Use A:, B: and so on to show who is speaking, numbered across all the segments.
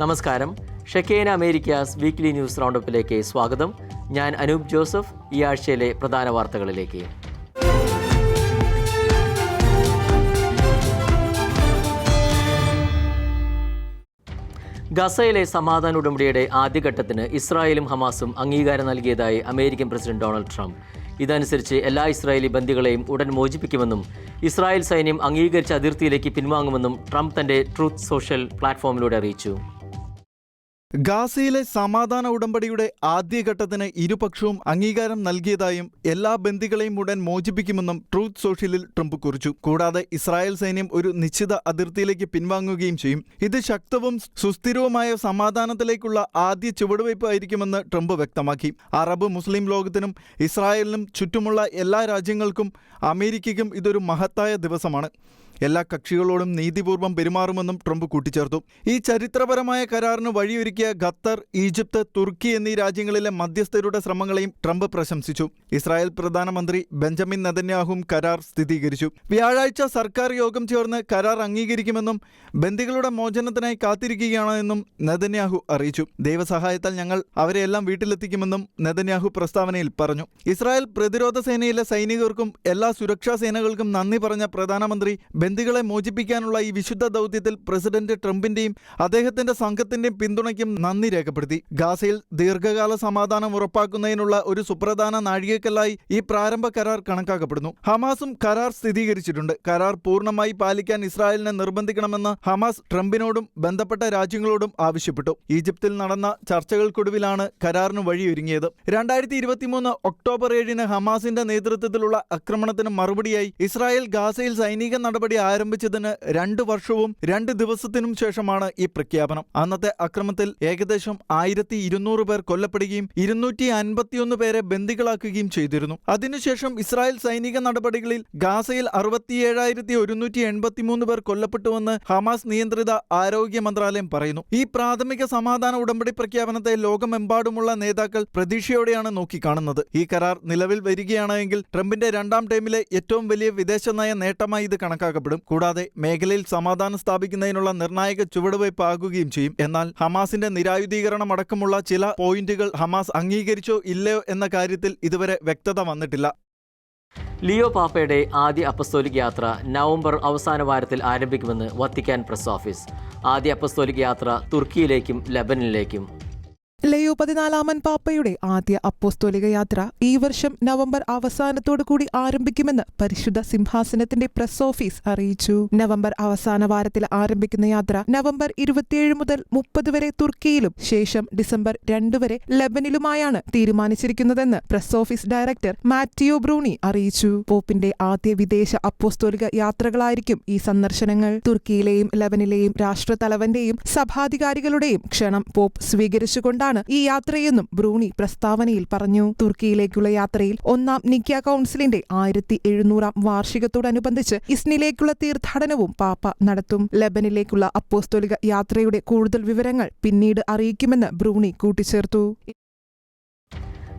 A: നമസ്കാരം. ഷെക്കേന Americas weekly news റൗണ്ടപ്പിലേക്ക് സ്വാഗതം. ഞാൻ അനൂപ് ജോസഫ്. ഈ ആഴ്ചയിലെ പ്രധാന വാർത്തകളിലേക്ക്. ഗസയിലെ സമാധാന ഉടമ്പടിയുടെ ആദ്യഘട്ടത്തിന് ഇസ്രായേലും ഹമാസും അംഗീകാരം നൽകിയതായി അമേരിക്കൻ പ്രസിഡന്റ് ഡൊണാൾഡ് ട്രംപ്. ഇതനുസരിച്ച് എല്ലാ ഇസ്രായേലി ബന്ദികളെയും ഉടൻ മോചിപ്പിക്കുമെന്നും ഇസ്രായേൽ സൈന്യം അംഗീകരിച്ച അതിർത്തിയിലേക്ക് പിൻവാങ്ങുമെന്നും ട്രംപ് തന്റെ ട്രൂത്ത് സോഷ്യൽ പ്ലാറ്റ്ഫോമിലൂടെ അറിയിച്ചു.
B: ഗാസയിലെ സമാധാന ഉടമ്പടിയുടെ ആദ്യഘട്ടത്തിന് ഇരുപക്ഷവും അംഗീകാരം നൽകിയതായും എല്ലാ ബന്ദികളെയും ഉടൻ മോചിപ്പിക്കുമെന്നും ട്രൂത്ത് സോഷ്യലിൽ ട്രംപ് കുറിച്ചു. കൂടാതെ ഇസ്രായേൽ സൈന്യം ഒരു നിശ്ചിത അതിർത്തിയിലേക്ക് പിൻവാങ്ങുകയും ചെയ്യും. ഇത് ശക്തവും സുസ്ഥിരവുമായ സമാധാനത്തിലേക്കുള്ള ആദ്യ ചുവടുവയ്പ് ആയിരിക്കുമെന്ന് ട്രംപ് വ്യക്തമാക്കി. അറബ് മുസ്ലിം ലോകത്തിനും ഇസ്രായേലിനും ചുറ്റുമുള്ള എല്ലാ രാജ്യങ്ങൾക്കും അമേരിക്കയ്ക്കും ഇതൊരു മഹത്തായ ദിവസമാണ്. എല്ലാ കക്ഷികളോടും നീതിപൂർവ്വം പെരുമാറുമെന്നും ട്രംപ് കൂട്ടിച്ചേർത്തു. ഈ ചരിത്രപരമായ കരാറിന് വഴിയൊരുക്കിയ ഖത്തർ, ഈജിപ്ത്, തുർക്കി എന്നീ രാജ്യങ്ങളിലെ മധ്യസ്ഥരുടെ ശ്രമങ്ങളെയും ട്രംപ് പ്രശംസിച്ചു. ഇസ്രായേൽ പ്രധാനമന്ത്രി ബെഞ്ചമിൻ നെതന്യാഹുവും കരാർ സ്ഥിരീകരിച്ചു. വ്യാഴാഴ്ച സർക്കാർ യോഗം ചേർന്ന് കരാർ അംഗീകരിക്കുമെന്നും ബന്ദികളുടെ മോചനത്തിനായി കാത്തിരിക്കുകയാണെന്നും നെതന്യാഹു അറിയിച്ചു. ദൈവസഹായത്താൽ ഞങ്ങൾ അവരെയെല്ലാം വീട്ടിലെത്തിക്കുമെന്നും നെതന്യാഹു പ്രസ്താവനയിൽ പറഞ്ഞു. ഇസ്രായേൽ പ്രതിരോധ സേനയിലെ സൈനികർക്കും എല്ലാ സുരക്ഷാ സേനകൾക്കും നന്ദി പറഞ്ഞ പ്രധാനമന്ത്രി ബന്ദികളെ മോചിപ്പിക്കാനുള്ള ഈ വിശുദ്ധ ദൗത്യത്തിൽ പ്രസിഡന്റ് ട്രംപിന്റെയും അദ്ദേഹത്തിന്റെ സംഘത്തിന്റെയും പിന്തുണയ്ക്കും നന്ദി രേഖപ്പെടുത്തി. ഗാസയിൽ ദീർഘകാല സമാധാനം ഉറപ്പാക്കുന്നതിനുള്ള ഒരു സുപ്രധാന നാഴികക്കല്ലായി ഈ പ്രാരംഭ കരാർ കണക്കാക്കപ്പെടുന്നു. ഹമാസും കരാർ സ്ഥിരീകരിച്ചിട്ടുണ്ട്. കരാർ പൂർണ്ണമായി പാലിക്കാൻ ഇസ്രായേലിനെ നിർബന്ധിക്കണമെന്ന് ഹമാസ് ട്രംപിനോടും ബന്ധപ്പെട്ട രാജ്യങ്ങളോടും ആവശ്യപ്പെട്ടു. ഈജിപ്തിൽ നടന്ന ചർച്ചകൾക്കൊടുവിലാണ് കരാറിന് വഴിയൊരുങ്ങിയത്. 2023 ഒക്ടോബർ 7 ഹമാസിന്റെ നേതൃത്വത്തിലുള്ള ആക്രമണത്തിന് മറുപടിയായി ഇസ്രായേൽ ഗാസയിൽ സൈനിക നടപടി ആരംഭിച്ചതിന് 2 വർഷവും 2 ദിവസത്തിനും ശേഷമാണ് ഈ പ്രഖ്യാപനം. അന്നത്തെ അക്രമത്തിൽ ഏകദേശം 1200 പേർ കൊല്ലപ്പെടുകയും 251 പേരെ ബന്ദികളാക്കുകയും ചെയ്തിരുന്നു. അതിനുശേഷം ഇസ്രായേൽ സൈനിക നടപടികളിൽ ഗാസയിൽ 67,183 പേർ കൊല്ലപ്പെട്ടുവെന്ന് ഹമാസ് നിയന്ത്രിത ആരോഗ്യ മന്ത്രാലയം പറയുന്നു. ഈ പ്രാഥമിക സമാധാന ഉടമ്പടി പ്രഖ്യാപനത്തെ ലോകമെമ്പാടുമുള്ള നേതാക്കൾ പ്രതീക്ഷയോടെയാണ് നോക്കിക്കാണുന്നത്. ഈ കരാർ നിലവിൽ വരികയാണെങ്കിൽ ട്രംപിന്റെ 2ാം ടൈമിലെ ഏറ്റവും വലിയ വിദേശ നയ നേട്ടമായി ഇത് കണക്കാക്കപ്പെടും. കൂടാതെ മേഖലയിൽ സമാധാനം സ്ഥാപിക്കുന്നതിനുള്ള നിർണായക ചുവടുവയ്പ് ആകുകയും ചെയ്യും. എന്നാൽ ഹമാസിന്റെ നിരായുധീകരണം അടക്കമുള്ള ചില പോയിന്റുകൾ ഹമാസ് അംഗീകരിച്ചോ ഇല്ലയോ എന്ന കാര്യത്തിൽ ഇതുവരെ വ്യക്തത വന്നിട്ടില്ല.
A: ലിയോ പാപ്പയുടെ ആദ്യ അപ്പസ്തോലിക് യാത്ര നവംബർ അവസാന വാരത്തിൽ ആരംഭിക്കുമെന്ന് വത്തിക്കാൻ പ്രസ് ഓഫീസ്. ആദ്യ അപ്പസ്തോലിക് യാത്ര തുർക്കിയിലേക്കും ലബനനിലേക്കും.
C: ലയോ 14 പാപ്പയുടെ ആദ്യ അപ്പോസ്തോലിക യാത്ര ഈ വർഷം നവംബർ അവസാനത്തോടുകൂടി ആരംഭിക്കുമെന്ന് പരിശുദ്ധ സിംഹാസനത്തിന്റെ പ്രസ് ഓഫീസ് അറിയിച്ചു. നവംബർ അവസാന വാരത്തിൽ ആരംഭിക്കുന്ന യാത്ര നവംബർ 27 മുതൽ 30 വരെ തുർക്കിയിലും ശേഷം ഡിസംബർ 2 വരെ ലബനിലുമായാണ് തീരുമാനിച്ചിരിക്കുന്നതെന്ന് പ്രസ് ഓഫീസ് ഡയറക്ടർ മാറ്റിയോ ബ്രൂണി അറിയിച്ചു. പോപ്പിന്റെ ആദ്യ വിദേശ അപ്പോസ്തോലിക യാത്രകളായിരിക്കും ഈ സന്ദർശനങ്ങൾ. തുർക്കിയിലെയും ലബനിലെയും രാഷ്ട്രതലവന്റെയും സഭാധികാരികളുടെയും ക്ഷണം പോപ്പ് സ്വീകരിച്ചുകൊണ്ടാണ് ഈ യാത്രയെന്നും ബ്രൂണി പ്രസ്താവനയിൽ പറഞ്ഞു. തുർക്കിയിലേക്കുള്ള യാത്രയിൽ 1-ാം നിക്യ കൗൺസിലിന്റെ 1700-ാം വാർഷികത്തോടനുബന്ധിച്ച് ഇസ്നിലേക്കുള്ള തീർത്ഥാടനവും പാപ്പ നടത്തും. ലബനിലേക്കുള്ള അപ്പോസ്തോലിക യാത്രയുടെ കൂടുതൽ വിവരങ്ങൾ പിന്നീട് അറിയിക്കുമെന്ന് ബ്രൂണി കൂട്ടിച്ചേർത്തു.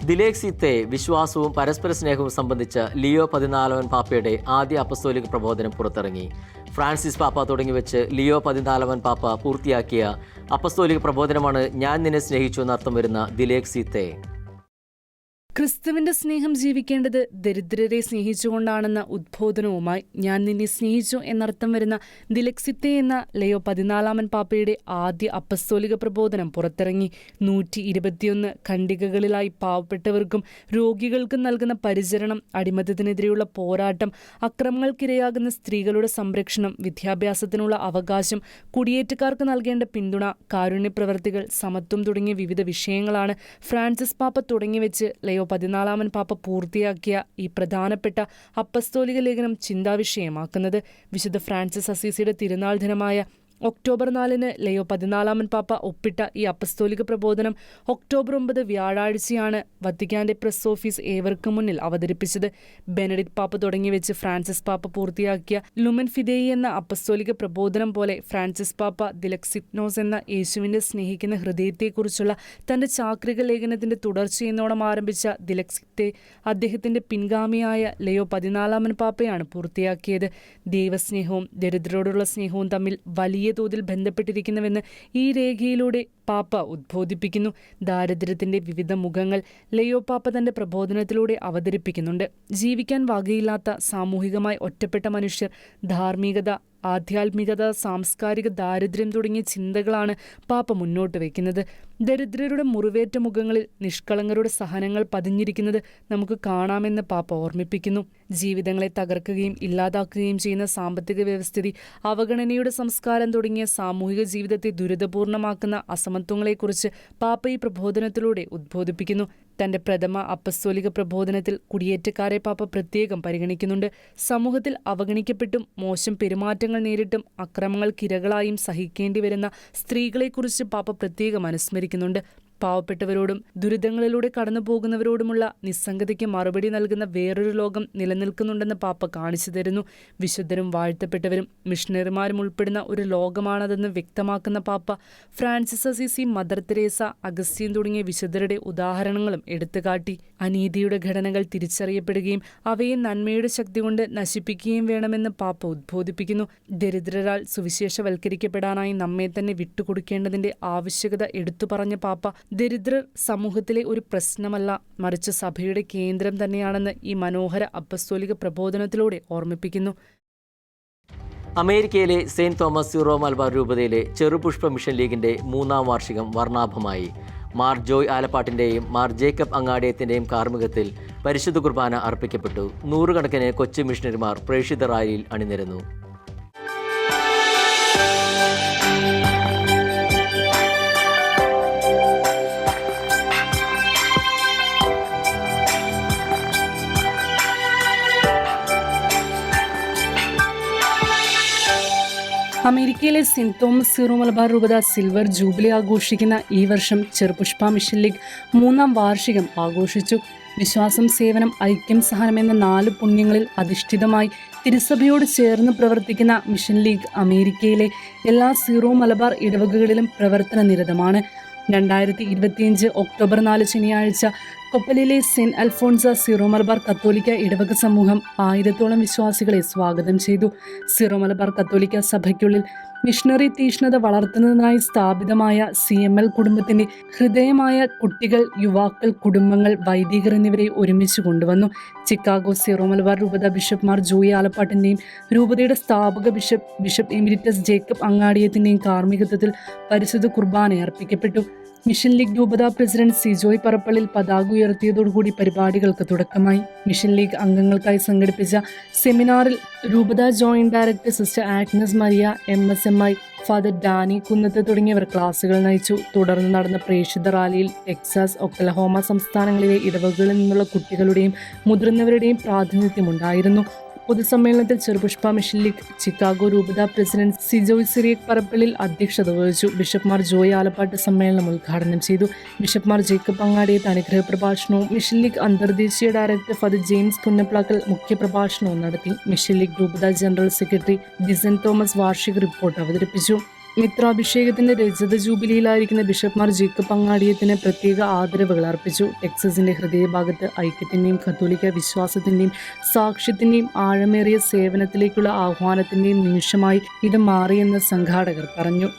A: ദിലേക്സിത്തെ വിശ്വാസവും പരസ്പര സ്നേഹവും സംബന്ധിച്ച ലിയോ 14 പാപ്പയുടെ ആദ്യ അപ്പസ്തോലിക പ്രബോധനം പുറത്തിറങ്ങി. ഫ്രാൻസിസ് പാപ്പ തുടങ്ങിവെച്ച് ലിയോ 14 പാപ്പ പൂർത്തിയാക്കിയ അപ്പസ്തോലിക പ്രബോധനമാണ് ഞാൻ നിന്നെ സ്നേഹിച്ചു എന്നർത്ഥം വരുന്ന ദിലേക്സിത്തെ.
D: ക്രിസ്തുവിന്റെ സ്നേഹം ജീവിക്കേണ്ടത് ദരിദ്രരെ സ്നേഹിച്ചുകൊണ്ടാണെന്ന ഉദ്ബോധനവുമായി ഞാൻ നിന്നെ സ്നേഹിച്ചു എന്നർത്ഥം വരുന്ന ദിലെക്സിത്തെ എന്ന ലയോ 14 പാപ്പയുടെ ആദ്യ അപ്പസ്തോലിക പ്രബോധനം പുറത്തിറങ്ങി. 121 ഖണ്ഡികകളിലായി പാവപ്പെട്ടവർക്കും രോഗികൾക്കും നൽകുന്ന പരിചരണം, അടിമത്തത്തിനെതിരെയുള്ള പോരാട്ടം, അക്രമങ്ങൾക്കിരയാകുന്ന സ്ത്രീകളുടെ സംരക്ഷണം, വിദ്യാഭ്യാസത്തിനുള്ള അവകാശം, കുടിയേറ്റക്കാർക്ക് നൽകേണ്ട പിന്തുണ, കാരുണ്യ പ്രവർത്തികൾ, സമത്വം തുടങ്ങിയ വിവിധ വിഷയങ്ങളാണ് ഫ്രാൻസിസ് പാപ്പ തുടങ്ങിവെച്ച് ലയോ 14 പാപ്പ പൂർത്തിയാക്കിയ ഈ പ്രധാനപ്പെട്ട അപ്പസ്തോലിക ലേഖനം ചിന്താവിഷയമാക്കുന്നത്. വിശുദ്ധ ഫ്രാൻസിസ് അസീസിയുടെ തിരുനാൾ ദിനമായ ഒക്ടോബർ 4 ലയോ 14 പാപ്പ ഒപ്പിട്ട ഈ അപ്പസ്തോലിക പ്രബോധനം ഒക്ടോബർ 9 വ്യാഴാഴ്ചയാണ് വത്തിക്കാന്റെ പ്രസ് ഓഫീസ് ഏവർക്കും മുന്നിൽ അവതരിപ്പിച്ചത്. ബെനഡിക്ട് പാപ്പ തുടങ്ങിവെച്ച് ഫ്രാൻസിസ് പാപ്പ പൂർത്തിയാക്കിയ ലുമൻ ഫിദേയി എന്ന അപ്പസ്തോലിക പ്രബോധനം പോലെ ഫ്രാൻസിസ് പാപ്പ ദിലെക്സിറ്റ്നോസ് എന്ന യേശുവിനെ സ്നേഹിക്കുന്ന ഹൃദയത്തെക്കുറിച്ചുള്ള തന്റെ ചാക്രിക ലേഖനത്തിന്റെ തുടർച്ചയെന്നോണം ആരംഭിച്ച ദിലെക്സിത്തെ അദ്ദേഹത്തിന്റെ പിൻഗാമിയായ ലയോ 14 പാപ്പയാണ് പൂർത്തിയാക്കിയത്. ദൈവസ്നേഹവും ദരിദ്രരോടുള്ള സ്നേഹവും തമ്മിൽ വലിയ വലിയ തോതിൽ ബന്ധപ്പെട്ടിരിക്കുന്നുവെന്ന് ഈ രേഖയിലൂടെ പാപ്പ ഉദ്ബോധിപ്പിക്കുന്നു. ദാരിദ്ര്യത്തിന്റെ വിവിധ മുഖങ്ങൾ ലയോ പാപ്പ തന്റെ പ്രബോധനത്തിലൂടെ അവതരിപ്പിക്കുന്നുണ്ട്. ജീവിക്കാൻ വകയില്ലാത്ത, സാമൂഹികമായി ഒറ്റപ്പെട്ട മനുഷ്യർ, ധാർമ്മികത, ആധ്യാത്മികത, സാംസ്കാരിക ദാരിദ്ര്യം തുടങ്ങിയ ചിന്തകളാണ് പാപ്പ മുന്നോട്ട് വയ്ക്കുന്നത്. ദരിദ്രരുടെ മുറിവേറ്റ മുഖങ്ങളിൽ നിഷ്കളങ്കരുടെ സഹനങ്ങൾ പതിഞ്ഞിരിക്കുന്നത് നമുക്ക് കാണാമെന്ന് പാപ്പ ഓർമ്മിപ്പിക്കുന്നു. ജീവിതങ്ങളെ തകർക്കുകയും ഇല്ലാതാക്കുകയും ചെയ്യുന്ന സാമ്പത്തിക വ്യവസ്ഥിതി, അവഗണനയുടെ സംസ്കാരം തുടങ്ങിയ സാമൂഹിക ജീവിതത്തെ ദുരിതപൂർണമാക്കുന്ന അസമത്വങ്ങളെക്കുറിച്ച് പാപ്പ ഈ പ്രബോധനത്തിലൂടെ ഉദ്ബോധിപ്പിക്കുന്നു. തന്റെ പ്രഥമ അപ്പസ്തോലിക പ്രബോധനത്തിൽ കുടിയേറ്റക്കാരെ പാപ്പ പ്രത്യേകം പരിഗണിക്കുന്നുണ്ട്. സമൂഹത്തിൽ അവഗണിക്കപ്പെട്ടും മോശം പെരുമാറ്റങ്ങൾ നേരിട്ടും അക്രമങ്ങൾക്കിരകളായും സഹിക്കേണ്ടി വരുന്ന സ്ത്രീകളെക്കുറിച്ച് പാപ്പ പ്രത്യേകം അനുസ്മരിക്കുന്നുണ്ട്. പാവപ്പെട്ടവരോടും ദുരിതങ്ങളിലൂടെ കടന്നു പോകുന്നവരോടുമുള്ള നിസ്സംഗതയ്ക്ക് മറുപടി നൽകുന്ന വേറൊരു ലോകം നിലനിൽക്കുന്നുണ്ടെന്ന് പാപ്പ കാണിച്ചു തരുന്നു. വിശുദ്ധരും വാഴ്ത്തപ്പെട്ടവരും മിഷണറിമാരും ഉൾപ്പെടുന്ന ഒരു ലോകമാണതെന്ന് വ്യക്തമാക്കുന്ന പാപ്പ ഫ്രാൻസിസ് അസീസി, മദർ തെരേസ, അഗസ്തീൻ തുടങ്ങിയ വിശുദ്ധരുടെ ഉദാഹരണങ്ങളും എടുത്തുകാട്ടി. അനീതിയുടെ ഘടനകൾ തിരിച്ചറിയപ്പെടുകയും അവയെ നന്മയുടെ ശക്തി കൊണ്ട് നശിപ്പിക്കുകയും വേണമെന്ന് പാപ്പ ഉദ്ബോധിപ്പിക്കുന്നു. ദരിദ്രരാൽ സുവിശേഷവൽക്കരിക്കപ്പെടാനായി നമ്മെ തന്നെ വിട്ടുകൊടുക്കേണ്ടതിന്റെ ആവശ്യകത എടുത്തു പറഞ്ഞ പാപ്പ ദരിദ്രർ സമൂഹത്തിലെ ഒരു പ്രശ്നമല്ല, മറിച്ച് സഭയുടെ കേന്ദ്രം തന്നെയാണെന്ന് ഈ മനോഹര അപ്പസ്തോലിക പ്രബോധനത്തിലൂടെ ഓർമ്മിപ്പിക്കുന്നു.
A: അമേരിക്കയിലെ സെയിന്റ് തോമസ് സീറോ മലബാർ രൂപതയിലെ ചെറുപുഷ്പ മിഷൻ ലീഗിന്റെ 3ാം വാർഷികം വർണ്ണാഭമായി. മാർ ജോയ് ആലപ്പാട്ടിൻ്റെയും മാർ ജേക്കബ് അങ്ങാടിയത്തിൻ്റെയും കാർമ്മികത്തിൽ പരിശുദ്ധ കുർബാന അർപ്പിക്കപ്പെട്ടു. നൂറുകണക്കിന് കൊച്ചു മിഷണറിമാർ പ്രേക്ഷിത റാലിയിൽ അണിനിരന്നു.
D: അമേരിക്കയിലെ സെന്റ് തോമസ് സീറോ മലബാർ രൂപത സിൽവർ ജൂബിലി ആഘോഷിക്കുന്ന ഈ വർഷം ചെറുപുഷ്പ മിഷൻ ലീഗ് 3ാം വാർഷികം ആഘോഷിച്ചു. വിശ്വാസം, സേവനം, ഐക്യം, സഹനം എന്ന 4 പുണ്യങ്ങളിൽ അധിഷ്ഠിതമായി തിരുസഭയോട് ചേർന്ന് പ്രവർത്തിക്കുന്ന മിഷൻ ലീഗ് അമേരിക്കയിലെ എല്ലാ സീറോ മലബാർ ഇടവകകളിലും പ്രവർത്തന നിരതമാണ്. 2025 ഒക്ടോബർ 4 ശനിയാഴ്ച കൊപ്പലിലെ സെന്റ് അൽഫോൺസ സീറോ മലബാർ കത്തോലിക്ക ഇടവക സമൂഹം 1000ഓളം വിശ്വാസികളെ സ്വാഗതം ചെയ്തു. സീറോ മലബാർ കത്തോലിക്ക സഭയ്ക്കുള്ളിൽ മിഷണറി തീഷ്ണത വളർത്തുന്നതിനായി സ്ഥാപിതമായ CML കുടുംബത്തിന്റെ ഹൃദയമായ കുട്ടികൾ, യുവാക്കൾ, കുടുംബങ്ങൾ, വൈദികർ എന്നിവരെ ഒരുമിച്ച് കൊണ്ടുവന്നു. ചിക്കാഗോ സീറോ മലബാർ രൂപത ബിഷപ്പ് മാർ ജോയി ആലപ്പാട്ടിന്റെയും രൂപതയുടെ സ്ഥാപക ബിഷപ്പ് എമിരിറ്റസ് ജേക്കബ് അങ്ങാടിയത്തിന്റെയും കാർമ്മികത്വത്തിൽ പരിശുദ്ധ കുർബാന അർപ്പിക്കപ്പെട്ടു. മിഷൻ ലീഗ് രൂപത പ്രസിഡന്റ് സിജോയ് പറപ്പള്ളിൽ പതാക ഉയർത്തിയതോടുകൂടി പരിപാടികൾക്ക് തുടക്കമായി. മിഷൻ ലീഗ് അംഗങ്ങൾക്കായി സംഘടിപ്പിച്ച സെമിനാറിൽ രൂപത joint director sister Agnes Maria, MSMI father Danny Kunnath തുടങ്ങിയവർ ക്ലാസുകൾ നയിച്ചു. തുടർന്ന് നടന്ന പ്രേക്ഷിത റാലിയിൽ ടെക്സാസ്, ഒക്ലഹോമ സംസ്ഥാനങ്ങളിലെ ഇടവകളിൽ നിന്നുള്ള കുട്ടികളുടെയും മുതിർന്നവരുടെയും പ്രാതിനിധ്യമുണ്ടായിരുന്നു. പൊതുസമ്മേളനത്തിൽ ചെറുപുഷ്പ മിഷൻ ലീഗ് ചിക്കാഗോ രൂപത പ്രസിഡന്റ് സിജോയ് സിറിയക് പറപ്പള്ളിൽ അധ്യക്ഷത വഹിച്ചു. ബിഷപ്പ്മാർ ജോയ് ആലപ്പാട്ട് സമ്മേളനം ഉദ്ഘാടനം ചെയ്തു. ബിഷപ്പ്മാർ ജേക്കബ് അങ്ങാടിയത്ത് അനുഗ്രഹ പ്രഭാഷണവും മിഷൻ ലീഗ് അന്തർദേശീയ ഡയറക്ടർ ഫാദർ ജെയിംസ് കുന്നപ്ലാക്കൽ മുഖ്യപ്രഭാഷണവും നടത്തി. മിഷൻ ലീഗ് രൂപത ജനറൽ സെക്രട്ടറി ഡിസൻ തോമസ് വാർഷിക റിപ്പോർട്ട് അവതരിപ്പിച്ചു. മിത്രാഭിഷേകത്തിന്റെ രജത ജൂബിലിയിലായിരിക്കുന്ന ബിഷപ്പ്മാർ ജേക്കബ് അങ്ങാടിയത്തിന് പ്രത്യേക ആദരവുകൾ അർപ്പിച്ചു. ടെക്സസിന്റെ ഹൃദയഭാഗത്ത് ഐക്യത്തിന്റെയും കത്തോലിക്ക വിശ്വാസത്തിന്റെയും സാക്ഷ്യത്തിന്റെയും ആഴമേറിയ സേവനത്തിലേക്കുള്ള ആഹ്വാനത്തിന്റെയും നിമിഷമായി ഇത് മാറിയെന്ന് സംഘാടകർ പറഞ്ഞു.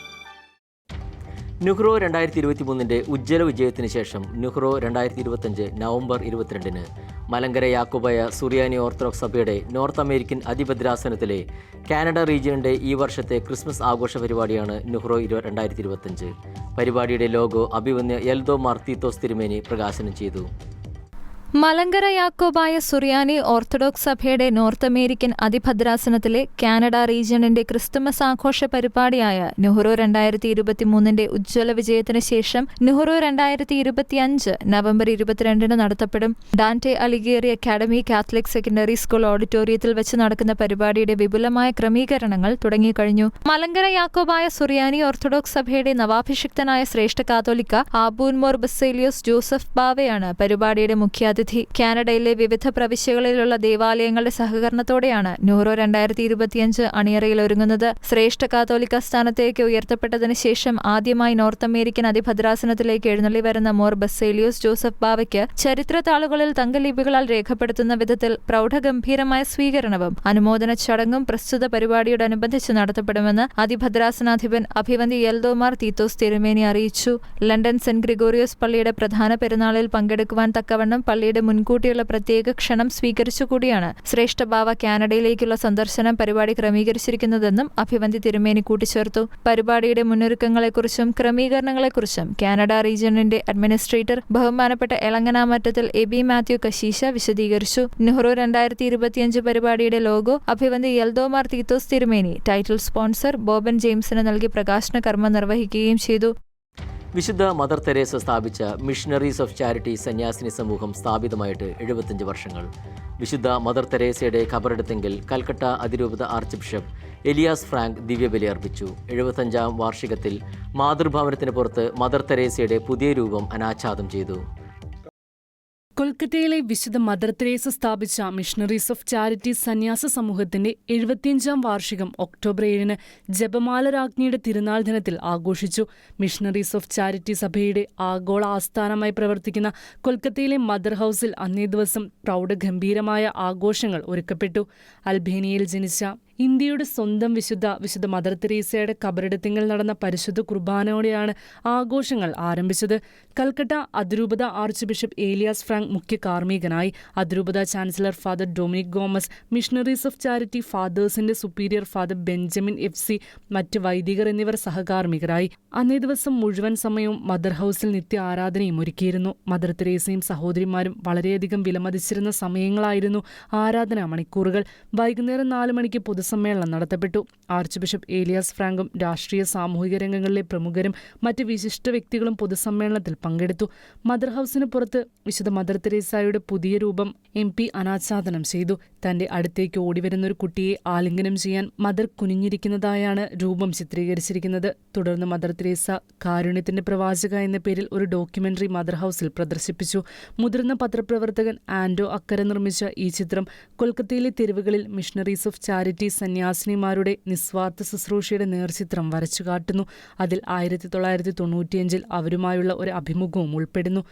A: നുഹ്റോ 2023 ഉജ്ജ്വല വിജയത്തിന് ശേഷം നുഹ്റോ 2025 നവംബർ 22 മലങ്കര യാക്കോബായ സുറിയാനി ഓർത്തഡോക്സ് സഭയുടെ നോർത്ത് അമേരിക്കൻ അതിഭദ്രാസനത്തിലെ കാനഡ റീജിയണിന്റെ ഈ വർഷത്തെ ക്രിസ്മസ് ആഘോഷ പരിപാടിയാണ് നുഹ്റോ 2025. പരിപാടിയുടെ ലോഗോ അഭിവന്യ എൽദോ മാർത്തീത്തോസ് തിരുമേനി പ്രകാശനം ചെയ്തു.
E: മലങ്കര യാക്കോബായ സുറിയാനി ഓർത്തഡോക്സ് സഭയുടെ നോർത്ത് അമേരിക്കൻ അതിഭദ്രാസനത്തിലെ കാനഡ റീജിയണിന്റെ ക്രിസ്തുമസ് ആഘോഷ പരിപാടിയായ നുഹ്റോ 2023 ഉജ്ജ്വല വിജയത്തിന് ശേഷം നുഹ്റോ 2025 November 22 നടത്തപ്പെടും. Dante അലിഗേറി academy Catholic secondary school ഓഡിറ്റോറിയത്തിൽ വെച്ച് നടക്കുന്ന പരിപാടിയുടെ വിപുലമായ ക്രമീകരണങ്ങൾ തുടങ്ങിക്കഴിഞ്ഞു. മലങ്കര യാക്കോബായ സുറിയാനി ഓർത്തഡോക്സ് സഭയുടെ നവാഭിഷിക്തനായ ശ്രേഷ്ഠ കാത്തോലിക്ക ആബൂൻമോർ ബസേലിയോസ് ജോസഫ് ബാവയാണ് പരിപാടിയുടെ മുഖ്യാതിഥി. മുഖ്യാതിഥി. കാനഡയിലെ വിവിധ പ്രവിശ്യകളിലുള്ള ദേവാലയങ്ങളുടെ സഹകരണത്തോടെയാണ് ന്യൂറോ 2025 അണിയറയിലൊരുങ്ങുന്നത്. ശ്രേഷ്ഠ കാത്തോലിക്ക സ്ഥാനത്തേക്ക് ഉയർത്തപ്പെട്ടതിന് ശേഷം ആദ്യമായി നോർത്ത് അമേരിക്കൻ അതിഭദ്രാസനത്തിലേക്ക് എഴുന്നള്ളി വരുന്ന മോർ ബസേലിയോസ് ജോസഫ് ബാവയ്ക്ക് ചരിത്ര താളുകളിൽ തങ്കലിപികളാൽ രേഖപ്പെടുത്തുന്ന വിധത്തിൽ പ്രൗഢഗംഭീരമായ സ്വീകരണവും അനുമോദന ചടങ്ങും പ്രസ്തുത പരിപാടിയോടനുബന്ധിച്ച് നടത്തപ്പെടുമെന്ന് അതിഭദ്രാസനാധിപൻ അഭിവന്തി എൽദോമാർ തീത്തോസ് തിരുമേനി അറിയിച്ചു. ലണ്ടൻ സെന്റ് ഗ്രിഗോറിയോസ് പള്ളിയുടെ പ്രധാന പെരുന്നാളിൽ പങ്കെടുക്കുവാൻ തക്കവണ്ണം പള്ളിയുടെ മുൻകൂട്ടിയുള്ള പ്രത്യേക ക്ഷണം സ്വീകരിച്ചുകൂടിയാണ് ശ്രേഷ്ഠ ബാവ കാനഡയിലേക്കുള്ള സന്ദർശനം പരിപാടി ക്രമീകരിച്ചിരിക്കുന്നതെന്നും അഭിവന്തി തിരുമേനി കൂട്ടിച്ചേർത്തു. പരിപാടിയുടെ മുന്നൊരുക്കങ്ങളെക്കുറിച്ചും ക്രമീകരണങ്ങളെക്കുറിച്ചും കാനഡ റീജിയണിന്റെ അഡ്മിനിസ്ട്രേറ്റർ ബഹുമാനപ്പെട്ട എളങ്ങനാമറ്റത്തിൽ എബി മാത്യു കശീശ വിശദീകരിച്ചു. നെഹ്റു 2025 പരിപാടിയുടെ ലോഗോ അഭിവന്തി എൽദോമാർ തീത്തോസ് തിരുമേനി, ടൈറ്റിൽ സ്പോൺസർ ബോബൻ ജെയിംസിന് നൽകി പ്രകാശന കർമ്മം നിർവഹിക്കുകയും ചെയ്തു.
A: വിശുദ്ധ മദർ തെരേസ സ്ഥാപിച്ച മിഷണറീസ് ഓഫ് ചാരിറ്റി സന്യാസിനി സമൂഹം സ്ഥാപിതമായിട്ട് 75 വർഷങ്ങൾ. വിശുദ്ധ മദർ തെരേസയുടെ ഖബറടത്തെങ്കിൽ കൽക്കട്ട അതിരൂപത ആർച്ച് ബിഷപ്പ് എലിയാസ് ഫ്രാങ്ക് ദിവ്യബലി അർപ്പിച്ചു. 75ാം വാർഷികത്തിൽ മാതൃഭവനത്തിന് പുറത്ത് മദർ തെരേസയുടെ പുതിയ രൂപം അനാച്ഛാദനം ചെയ്തു.
D: കൊൽക്കത്തയിലെ വിശുദ്ധ മദർ തെരേസ സ്ഥാപിച്ച മിഷണറീസ് ഓഫ് ചാരിറ്റി സന്യാസ സമൂഹത്തിന്റെ 75ാം വാർഷികം ഒക്ടോബർ 7 ജപമാല രാജ്ഞിയുടെ തിരുനാൾ ദിനത്തിൽ ആഘോഷിച്ചു. മിഷണറീസ് ഓഫ് ചാരിറ്റി സഭയുടെ ആഗോള ആസ്ഥാനമായി പ്രവർത്തിക്കുന്ന കൊൽക്കത്തയിലെ മദർ ഹൌസിൽ അന്നേ ദിവസം പ്രൗഢഗംഭീരമായ ആഘോഷങ്ങൾ ഒരുക്കപ്പെട്ടു. അൽബേനിയയിൽ ജനിച്ച ഇന്ത്യയുടെ സ്വന്തം വിശുദ്ധ മദർ തെരേസയുടെ ഖബറിടത്തിങ്കൽ നടന്ന പരിശുദ്ധ കുർബാനയോടെയാണ് ആഘോഷങ്ങൾ ആരംഭിച്ചത്. കൽക്കട്ട അതിരൂപത ആർച്ച് ബിഷപ്പ് ഏലിയാസ് ഫ്രാങ്ക് മുഖ്യ കാർമ്മികനായി. അതിരൂപത chancellor father Dominic Gomes, missionaries of charity ഫാദേഴ്സിന്റെ സുപ്പീരിയർ ഫാദർ ബെഞ്ചമിൻ FC, മറ്റ് വൈദികർ എന്നിവർ സഹകാർമ്മികരായി. അന്നേ ദിവസം മുഴുവൻ സമയവും മദർ ഹൌസിൽ നിത്യ ആരാധനയും ഒരുക്കിയിരുന്നു. മദർ തെരേസയും സഹോദരിമാരും വളരെയധികം വിലമതിച്ചിരുന്ന സമയങ്ങളായിരുന്നു ആരാധനാ മണിക്കൂറുകൾ. വൈകുന്നേരം 4 മണിക്ക് പൊതുസമ്മേളനം നടത്തപ്പെട്ടു. ആർച്ച് ബിഷപ്പ് ഏലിയാസ് ഫ്രാങ്കും രാഷ്ട്രീയ സാമൂഹിക രംഗങ്ങളിലെ പ്രമുഖരും മറ്റ് വിശിഷ്ട വ്യക്തികളും പൊതുസമ്മേളനത്തിൽ പങ്കെടുത്തു. മദർ ഹൌസിന് പുറത്ത് വിശുദ്ധ മദർ തെരേസയുടെ പുതിയ രൂപം MP അനാച്ഛാദനം ചെയ്തു. തന്റെ അടുത്തേക്ക് ഓടിവരുന്നൊരു കുട്ടിയെ ആലിംഗനം ചെയ്യാൻ മദർ കുനിഞ്ഞിരിക്കുന്നതായാണ് രൂപം ചിത്രീകരിച്ചിരിക്കുന്നത്. തുടർന്ന് മദർ തെരേസ കാരുണ്യത്തിന്റെ പ്രവാചക എന്ന പേരിൽ ഒരു ഡോക്യുമെന്ററി മദർ ഹൌസിൽ പ്രദർശിപ്പിച്ചു. മുതിർന്ന പത്രപ്രവർത്തകൻ ആൻഡോ അക്കര നിർമ്മിച്ച ഈ ചിത്രം കൊൽക്കത്തയിലെ തെരുവുകളിൽ മിഷണറീസ് ഓഫ് ചാരിറ്റി സന്യാസിനിമാരുടെ നിസ്വാർത്ഥ ശുശ്രൂഷയുടെ നേർചിത്രം വരച്ചു കാട്ടുന്നു. അതിൽ 1995 അവരുമായുള്ള ഒരു അഭിമുഖവും ഉൾപ്പെടുന്നു.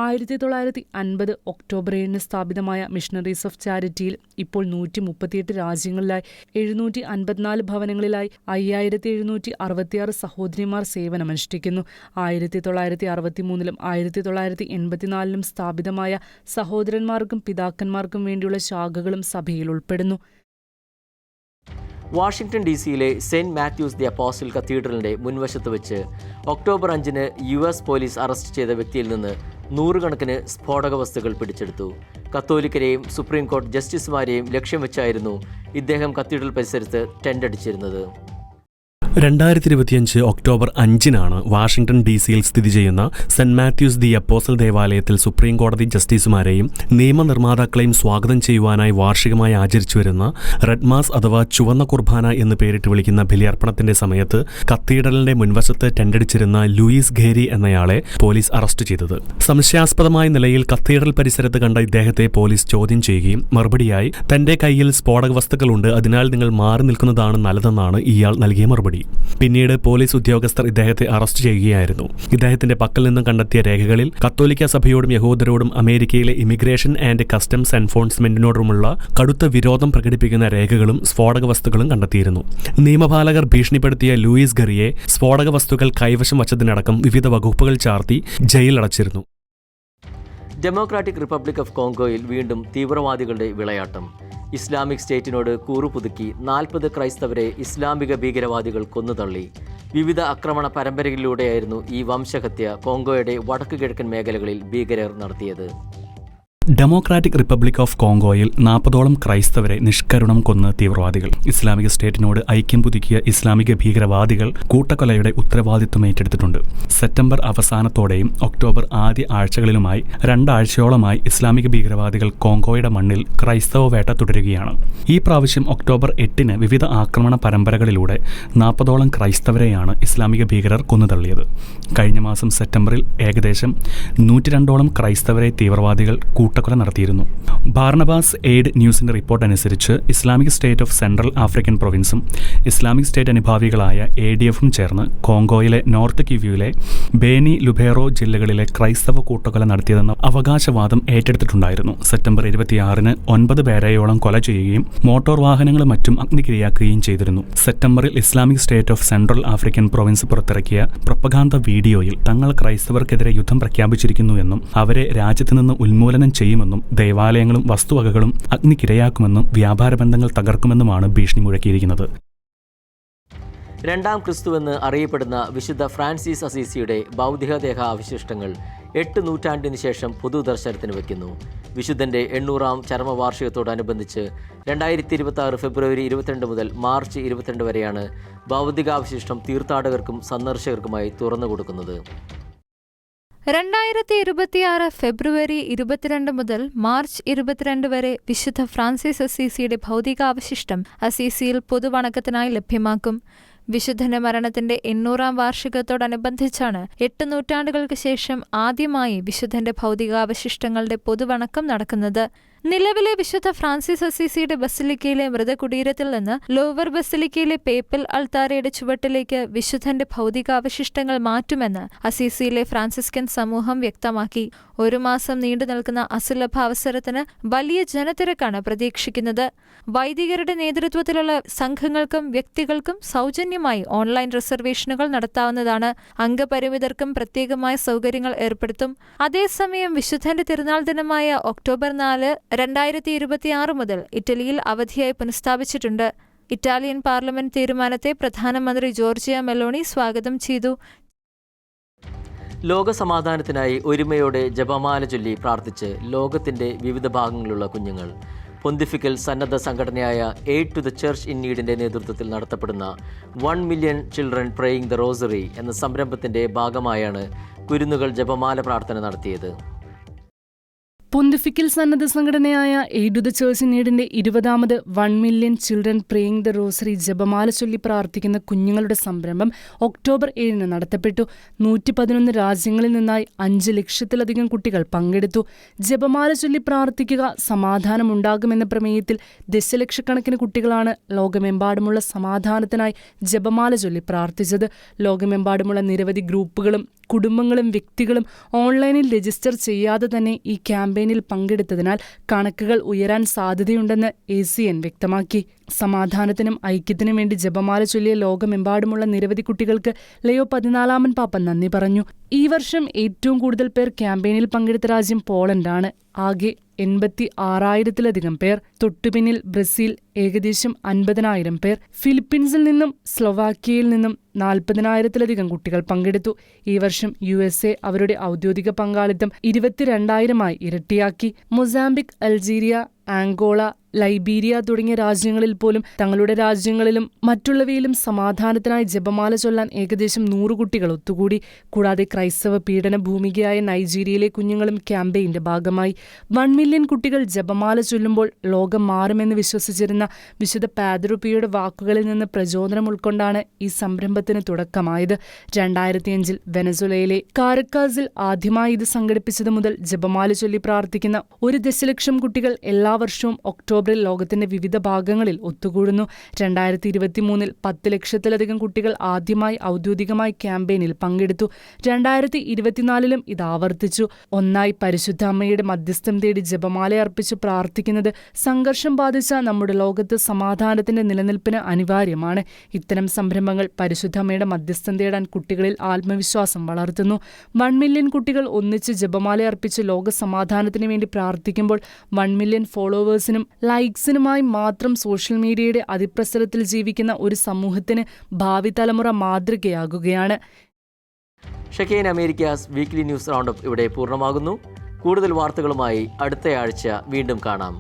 D: 1950 ഒക്ടോബർ 7 സ്ഥാപിതമായ മിഷണറീസ് ഓഫ് ചാരിറ്റിയിൽ ഇപ്പോൾ 138 രാജ്യങ്ങളിലായി 754 ഭവനങ്ങളിലായി 5766 സഹോദരിമാർ സേവനമനുഷ്ഠിക്കുന്നു. 1963 1984 സ്ഥാപിതമായ സഹോദരന്മാർക്കും പിതാക്കന്മാർക്കും വേണ്ടിയുള്ള ശാഖകളും സഭയിൽ ഉൾപ്പെടുന്നു.
A: വാഷിംഗ്ടൺ DC-യിലെ സെന്റ് മാത്യൂസ് ദി അപ്പോസിൽ കത്തീഡ്രലിന്റെ മുൻവശത്ത് വെച്ച് ഒക്ടോബർ 5 US പോലീസ് അറസ്റ്റ് ചെയ്ത വ്യക്തിയിൽ നിന്ന് 100 കണക്കിന് സ്ഫോടക വസ്തുക്കൾ പിടിച്ചെടുത്തു. കത്തോലിക്കരെയും സുപ്രീം കോടതി ജസ്റ്റിസുമാരെയും ലക്ഷ്യം വെച്ചായിരുന്നു ഇദ്ദേഹം കത്തീഡ്രൽ പരിസരത്ത് ടെൻ്റടിച്ചിരുന്നത്.
F: 2025 ഒക്ടോബർ 5 വാഷിംഗ്ടൺ DC-യിൽ സ്ഥിതി ചെയ്യുന്ന സെന്റ് മാത്യൂസ് ദി അപ്പോസൽ ദേവാലയത്തിൽ സുപ്രീം കോടതി ജസ്റ്റിസുമാരെയും നിയമനിർമ്മാതാക്കളെയും സ്വാഗതം ചെയ്യുവാനായി വാർഷികമായി ആചരിച്ചുവരുന്ന റെഡ് മാസ് അഥവാ ചുവന്ന കുർബാന എന്ന് പേരിട്ട് വിളിക്കുന്ന ബലിയർപ്പണത്തിന്റെ സമയത്ത് കത്തീഡ്രലിന്റെ മുൻവശത്ത് ടെൻ്റടിച്ചിരുന്ന ലൂയിസ് ഘേരി എന്നയാളെ പോലീസ് അറസ്റ്റ് ചെയ്തത്. സംശയാസ്പദമായ നിലയിൽ കത്തീഡ്രൽ പരിസരത്ത് കണ്ട ഇദ്ദേഹത്തെ പോലീസ് ചോദ്യം ചെയ്യുകയും മറുപടിയായി തന്റെ കയ്യിൽ സ്ഫോടക വസ്തുക്കളുണ്ട്, അതിനാൽ നിങ്ങൾ മാറി നിൽക്കുന്നതാണ് നല്ലതെന്നാണ് ഇയാൾ നൽകിയ മറുപടി. പിന്നീട് പോലീസ് ഉദ്യോഗസ്ഥർ ഇദ്ദേഹത്തെ അറസ്റ്റ് ചെയ്യുകയായിരുന്നു. ഇദ്ദേഹത്തിന്റെ പക്കൽ നിന്നും കണ്ടെത്തിയ രേഖകളിൽ കത്തോലിക്ക സഭയോടും യഹൂദരോടും അമേരിക്കയിലെ ഇമിഗ്രേഷൻ ആൻഡ് കസ്റ്റംസ് എൻഫോഴ്സ്മെന്റിനോടുമുള്ള കടുത്ത വിരോധം പ്രകടിപ്പിക്കുന്ന രേഖകളും സ്ഫോടക വസ്തുക്കളും കണ്ടെത്തിയിരുന്നു. നിയമപാലകർ ഭീഷണിപ്പെടുത്തിയ ലൂയിസ് ഘറിയെ സ്ഫോടക വസ്തുക്കൾ കൈവശം വച്ചതിനടക്കം വിവിധ വകുപ്പുകൾ ചാർത്തി ജയിലടച്ചിരുന്നു.
A: ഡെമോക്രാറ്റിക് റിപ്പബ്ലിക് ഓഫ് കോങ്കോയിൽ വീണ്ടും തീവ്രവാദികളുടെ വിളയാട്ടം. ഇസ്ലാമിക് സ്റ്റേറ്റിനോട് കൂറുപുതുക്കി 40 ക്രൈസ്തവരെ ഇസ്ലാമിക ഭീകരവാദികൾ കൊന്നുതള്ളി. വിവിധ ആക്രമണ പരമ്പരകളിലൂടെയായിരുന്നു ഈ വംശഹത്യ കോങ്കോയുടെ വടക്കു കിഴക്കൻ മേഖലകളിൽ ഭീകരർ നടത്തിയത്.
F: ഡെമോക്രാറ്റിക് റിപ്പബ്ലിക് ഓഫ് കോങ്കോയിൽ 40ഓളം ക്രൈസ്തവരെ നിഷ്കരുണം കൊന്ന് തീവ്രവാദികൾ. ഇസ്ലാമിക സ്റ്റേറ്റിനോട് ഐക്യം പുതുക്കിയ ഇസ്ലാമിക ഭീകരവാദികൾ കൂട്ടക്കൊലയുടെ ഉത്തരവാദിത്വം ഏറ്റെടുത്തിട്ടുണ്ട്. സെപ്റ്റംബർ അവസാനത്തോടെയും ഒക്ടോബർ ആദ്യ ആഴ്ചകളിലുമായി 2 ആഴ്ചയോളമായി ഇസ്ലാമിക ഭീകരവാദികൾ കോങ്കോയുടെ മണ്ണിൽ ക്രൈസ്തവ വേട്ട തുടരുകയാണ്. ഈ പ്രാവശ്യം ഒക്ടോബർ 8 വിവിധ ആക്രമണ പരമ്പരകളിലൂടെ 40ഓളം ക്രൈസ്തവരെയാണ് ഇസ്ലാമിക ഭീകരർ കൊന്നുതള്ളിയത്. കഴിഞ്ഞ മാസം സെപ്റ്റംബറിൽ ഏകദേശം 102ഓളം ക്രൈസ്തവരെ തീവ്രവാദികൾ കൂട്ടക്കൊല നടത്തിയിരുന്നു. ബാർണബാസ് എയ്ഡ് ന്യൂസിന്റെ റിപ്പോർട്ട് അനുസരിച്ച് Islamic state of central African പ്രൊവിൻസും ഇസ്ലാമിക് സ്റ്റേറ്റ് അനുഭാവികളായ ADFും ചേർന്ന് കോങ്കോയിലെ നോർത്ത് കിവ്യൂവിലെ ബേനി ലുബേറോ ജില്ലകളിലെ ക്രൈസ്തവ കൂട്ടക്കൊല നടത്തിയതെന്ന അവകാശവാദം ഏറ്റെടുത്തിട്ടുണ്ടായിരുന്നു. സെപ്റ്റംബർ 26-ന് 9 പേരെയോളം കൊല ചെയ്യുകയും മോട്ടോർ വാഹനങ്ങളും മറ്റും അഗ്നിക്കിരയാക്കുകയും ചെയ്തിരുന്നു. സെപ്റ്റംബറിൽ Islamic state of central African province പുറത്തിറക്കിയ പ്രൊപ്പഗാൻഡ വീഡിയോയിൽ തങ്ങൾ ക്രൈസ്തവർക്കെതിരെ യുദ്ധം പ്രഖ്യാപിച്ചിരിക്കുന്നു എന്നും അവരെ രാജ്യത്ത് നിന്ന് ഉന്മൂലനം ചെയ്യുമെന്നും ദേവാലയങ്ങളും വസ്തുവകകളും അഗ്നിക്കിരയാക്കുമെന്നും വ്യാപാര ബന്ധങ്ങൾ തകർക്കുമെന്നുമാണ് ഭീഷണി മുഴക്കിയിരിക്കുന്നത്.
A: രണ്ടാം ക്രിസ്തുവെന്ന് അറിയപ്പെടുന്ന വിശുദ്ധ ഫ്രാൻസിസ് അസീസിയുടെ ഭൗതികദേഹ അവശിഷ്ടങ്ങൾ 8 നൂറ്റാണ്ടിന് ശേഷം പൊതുദർശനത്തിന് വയ്ക്കുന്നു. വിശുദ്ധൻ്റെ 800-ാം ചരമവാർഷികത്തോടനുബന്ധിച്ച് 2026 ഫെബ്രുവരി 22 മുതൽ മാർച്ച് 22 വരെയാണ് ഭൗതികാവശിഷ്ടം തീർത്ഥാടകർക്കും സന്ദർശകർക്കുമായി തുറന്നു കൊടുക്കുന്നത്.
E: 2026 ഫെബ്രുവരി 22 മുതൽ മാർച്ച് 22 വരെ വിശുദ്ധ ഫ്രാൻസിസ് അസീസിയുടെ ഭൗതികാവശിഷ്ടം അസീസിയിൽ പൊതുവണക്കത്തിനായി ലഭ്യമാക്കും. വിശുദ്ധന്റെ മരണത്തിന്റെ 800-ാം വാർഷികത്തോടനുബന്ധിച്ചാണ് 8 നൂറ്റാണ്ടുകൾക്ക് ശേഷം ആദ്യമായി വിശുദ്ധന്റെ ഭൗതികാവശിഷ്ടങ്ങളുടെ പൊതുവണക്കം നടക്കുന്നത്. നിലവിലെ വിശുദ്ധ ഫ്രാൻസിസ് അസീസിയുടെ ബസിലിക്കയിലെ മൃതകുടീരത്തിൽ നിന്ന് ലോവർ ബസിലിക്കയിലെ പേപ്പൽ അൾത്താരയുടെ ചുവട്ടിലേക്ക് വിശുദ്ധന്റെ ഭൗതികാവശിഷ്ടങ്ങൾ മാറ്റുമെന്ന് അസീസിയിലെ ഫ്രാൻസിസ്കൻ സമൂഹം വ്യക്തമാക്കി. 1 മാസം നീണ്ടു നിൽക്കുന്ന അസുലഭ അവസരത്തിന് വലിയ ജനത്തിരക്കാണ് പ്രതീക്ഷിക്കുന്നത്. വൈദികരുടെ നേതൃത്വത്തിലുള്ള സംഘങ്ങൾക്കും വ്യക്തികൾക്കും സൗജന്യമായി ഓൺലൈൻ റിസർവേഷനുകൾ നടത്താവുന്നതാണ്. അംഗപരിമിതർക്കും പ്രത്യേകമായ സൗകര്യങ്ങൾ ഏർപ്പെടുത്തും. അതേസമയം വിശുദ്ധന്റെ തിരുനാൾ ദിനമായ ഒക്ടോബർ 4, 2026 മുതൽ ഇറ്റലിയിൽ അവധിയായി പുനഃസ്ഥാപിച്ചിട്ടുണ്ട്. ഇറ്റാലിയൻ പാർലമെന്റ് തീരുമാനത്തെ പ്രധാനമന്ത്രി ജോർജിയ മെലോണി സ്വാഗതം ചെയ്തു.
A: ലോകസമാധാനത്തിനായി ഒരുമയോടെ ജപമാല ചൊല്ലി പ്രാർത്ഥിച്ച് ലോകത്തിൻ്റെ വിവിധ ഭാഗങ്ങളിലുള്ള കുഞ്ഞുങ്ങൾ. പൊന്തിഫിക്കൽ സന്നദ്ധ സംഘടനയായ aid to the church in നീഡിൻ്റെ നേതൃത്വത്തിൽ നടത്തപ്പെടുന്ന 1 million children praying the rosary എന്ന സംരംഭത്തിൻ്റെ ഭാഗമായാണ് കുരുന്നുകൾ ജപമാല പ്രാർത്ഥന നടത്തിയത്.
D: പൊന്തിഫിക്കൽ സന്നദ്ധ സംഘടനയായ aid to the church in നീഡിന്റെ 20ാമത് 1 million children praying the rosary ജപമാല ചൊല്ലി പ്രാർത്ഥിക്കുന്ന കുഞ്ഞുങ്ങളുടെ സംരംഭം ഒക്ടോബർ 7-ന് നടത്തപ്പെട്ടു. 111 രാജ്യങ്ങളിൽ നിന്നായി 5 ലക്ഷത്തിലധികം കുട്ടികൾ പങ്കെടുത്തു. ജപമാല ചൊല്ലി പ്രാർത്ഥിക്കുക സമാധാനമുണ്ടാകുമെന്ന പ്രമേയത്തിൽ ദശലക്ഷക്കണക്കിന് കുട്ടികളാണ് ലോകമെമ്പാടുമുള്ള സമാധാനത്തിനായി ജപമാല ചൊല്ലി പ്രാർത്ഥിച്ചത്. ലോകമെമ്പാടുമുള്ള നിരവധി ഗ്രൂപ്പുകളും കുടുംബങ്ങളും വ്യക്തികളും ഓൺലൈനിൽ രജിസ്റ്റർ ചെയ്യാതെ തന്നെ ഈ ക്യാമ്പയിനിൽ പങ്കെടുത്തതിനാൽ കണക്കുകൾ ഉയരാൻ സാധ്യതയുണ്ടെന്ന് ACN വ്യക്തമാക്കി. സമാധാനത്തിനും ഐക്യത്തിനും വേണ്ടി ജപമാല ചൊല്ലിയ ലോകമെമ്പാടുമുള്ള നിരവധി കുട്ടികൾക്ക് ലയോ 14-ാമൻ പാപ്പ നന്ദി പറഞ്ഞു. ഈ വർഷം ഏറ്റവും കൂടുതൽ പേർ ക്യാമ്പയിനിൽ പങ്കെടുത്ത രാജ്യം പോളണ്ടാണ്. ആകെ 86,000-ലധികം പേർ. തൊട്ടുപിന്നിൽ ബ്രസീൽ ഏകദേശം 50,000 പേർ. ഫിലിപ്പീൻസിൽ നിന്നും സ്ലൊവാക്യയിൽ നിന്നും 40,000-ലധികം കുട്ടികൾ പങ്കെടുത്തു. ഈ വർഷം USA അവരുടെ ഔദ്യോഗിക പങ്കാളിത്തം 22,000-ആയി ഇരട്ടിയാക്കി. മൊസാംബിക്, അൾജീരിയ, ആംഗോള, ലൈബീരിയ തുടങ്ങിയ രാജ്യങ്ങളിൽ പോലും തങ്ങളുടെ രാജ്യങ്ങളിലും മറ്റുള്ളവയിലും സമാധാനത്തിനായി ജപമാല ചൊല്ലാൻ ഏകദേശം 100 കുട്ടികൾ ഒത്തുകൂടി. കൂടാതെ ക്രൈസ്തവ പീഡന ഭൂമികയായ നൈജീരിയയിലെ കുഞ്ഞുങ്ങളും ക്യാമ്പയിന്റെ ഭാഗമായി. 1 മില്യൺ കുട്ടികൾ ജപമാല ചൊല്ലുമ്പോൾ ലോകം മാറുമെന്ന് വിശ്വസിച്ചിരുന്ന വിശുദ്ധ പാദ്രോ പിയോയുടെ വാക്കുകളിൽ നിന്ന് പ്രചോദനം ഉൾക്കൊണ്ടാണ് ഈ സംരംഭത്തിന് തുടക്കമായത്. 2005-ൽ വെനസ്വേലയിലെ കാരക്കാസിൽ ആദ്യമായി ഇത് സംഘടിപ്പിച്ചത് മുതൽ ജപമാല ചൊല്ലി പ്രാർത്ഥിക്കുന്ന 1 ദശലക്ഷം കുട്ടികൾ എല്ലാ വർഷവും ഒക്ടോബറിൽ ലോകത്തിന്റെ വിവിധ ഭാഗങ്ങളിൽ ഒത്തുകൂടുന്നു. 2023-ൽ 10 ലക്ഷത്തിലധികം കുട്ടികൾ ആദ്യമായി ഔദ്യോഗികമായി ക്യാമ്പയിനിൽ പങ്കെടുത്തു. 2024-ലും ഇത് ആവർത്തിച്ചു. ഒന്നായി പരിശുദ്ധ അമ്മയുടെ മധ്യസ്ഥം തേടി ജപമാല അർപ്പിച്ചു പ്രാർത്ഥിക്കുന്നത് സംഘർഷം ബാധിച്ച നമ്മുടെ ലോകത്ത് സമാധാനത്തിന്റെ നിലനിൽപ്പിന് അനിവാര്യമാണ്. ഇത്തരം സംരംഭങ്ങൾ പരിശുദ്ധ അമ്മയുടെ മധ്യസ്ഥം തേടാൻ കുട്ടികളിൽ ആത്മവിശ്വാസം വളർത്തുന്നു. 1 മില്യൺ കുട്ടികൾ ഒന്നിച്ച് ജപമാല അർപ്പിച്ച് ലോക സമാധാനത്തിന് വേണ്ടി പ്രാർത്ഥിക്കുമ്പോൾ 1 മില്യൺ ഫോളോവേഴ്സിനും ലൈക്സിനുമായി മാത്രം സോഷ്യൽ മീഡിയയുടെ അതിപ്രസരത്തിൽ ജീവിക്കുന്ന ഒരു സമൂഹത്തിന് ഭാവി തലമുറ മാതൃകയാകുകയാണ്.
A: ഷെക്കൈൻ അമേരിക്കാസ് വീക്ക്ലി ന്യൂസ് റൗണ്ടപ്പ് ഇവിടെ പൂർണ്ണമാകുന്നു. കൂടുതൽ വാർത്തകളുമായി അടുത്തയാഴ്ച വീണ്ടും കാണാം.